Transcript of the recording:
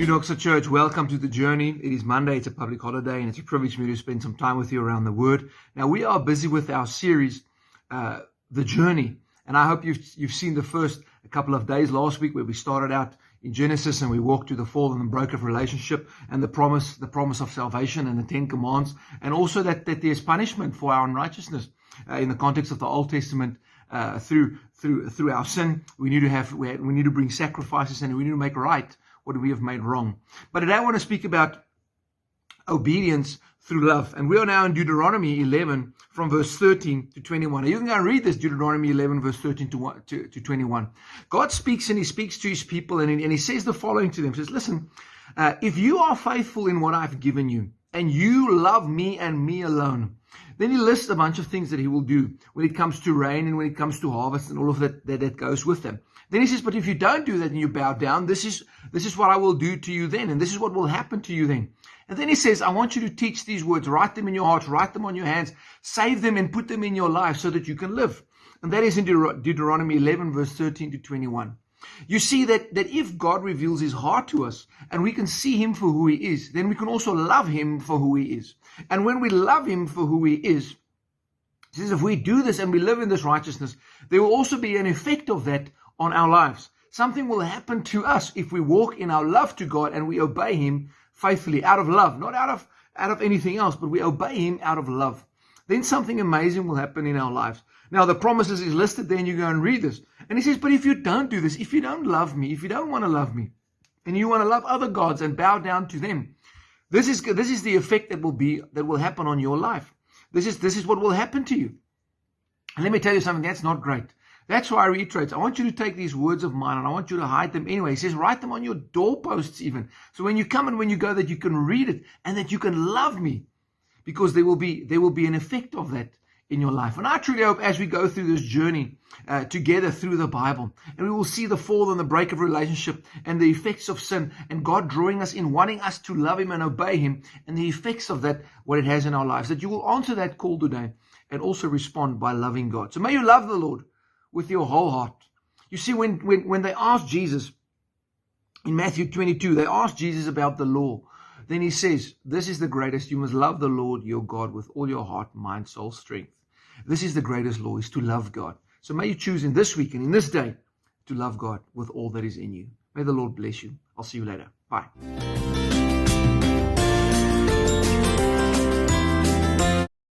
Doxa Church, welcome to the journey. It is Monday, it's a public holiday, and it's a privilege for me to spend some time with you around the Word. Now, we are busy with our series, The Journey, and I hope you've seen the first couple of days last week where we started out in Genesis and we walked through the fall and the broken relationship and the promise of salvation and the 10 commands, and also that there's punishment for our unrighteousness in the context of the Old Testament. Through our sin, we need to bring sacrifices and we need to make right what we have made wrong. But today I want to speak about obedience through love. And we are now in Deuteronomy 11 from verse 13 to 21. Now you can go and read this, Deuteronomy 11 verse 13 to 21. God speaks and he speaks to his people and he says the following to them. He says, listen, if you are faithful in what I've given you and you love me and me alone, then he lists a bunch of things that he will do when it comes to rain and when it comes to harvest and all of that goes with them. Then he says, but if you don't do that and you bow down, this is what I will do to you then, and this is what will happen to you then. And then he says, I want you to teach these words, write them in your hearts, write them on your hands, save them and put them in your life so that you can live. And that is in Deuteronomy 11 verse 13 to 21. You see that if God reveals his heart to us and we can see him for who he is, then we can also love him for who he is. And when we love him for who he is, he says if we do this and we live in this righteousness, there will also be an effect of that on our lives. Something will happen to us if we walk in our love to God and we obey him faithfully out of love, not out of anything else, but we obey him out of love. Then something amazing will happen in our lives. Now, the promises is listed there, and you go and read this. And he says, but if you don't do this, if you don't love me, if you don't want to love me, and you want to love other gods and bow down to them, this is the effect that will happen on your life. This is what will happen to you. And let me tell you something, that's not great. That's why I reiterate. I want you to take these words of mine and I want you to hide them anyway. He says, write them on your doorposts even. So when you come and when you go, that you can read it and that you can love me, because there will be an effect of that in your life. And I truly hope as we go through this journey together through the Bible, and we will see the fall and the break of relationship and the effects of sin and God drawing us in, wanting us to love him and obey him, and the effects of that, what it has in our lives, that you will answer that call today and also respond by loving God. So may you love the Lord with your whole heart. You see, when they asked Jesus in Matthew 22, they asked Jesus about the law. Then he says, this is the greatest. You must love the Lord your God with all your heart, mind, soul, strength. This is the greatest law, is to love God. So may you choose in this week and in this day to love God with all that is in you. May the Lord bless you. I'll see you later. Bye.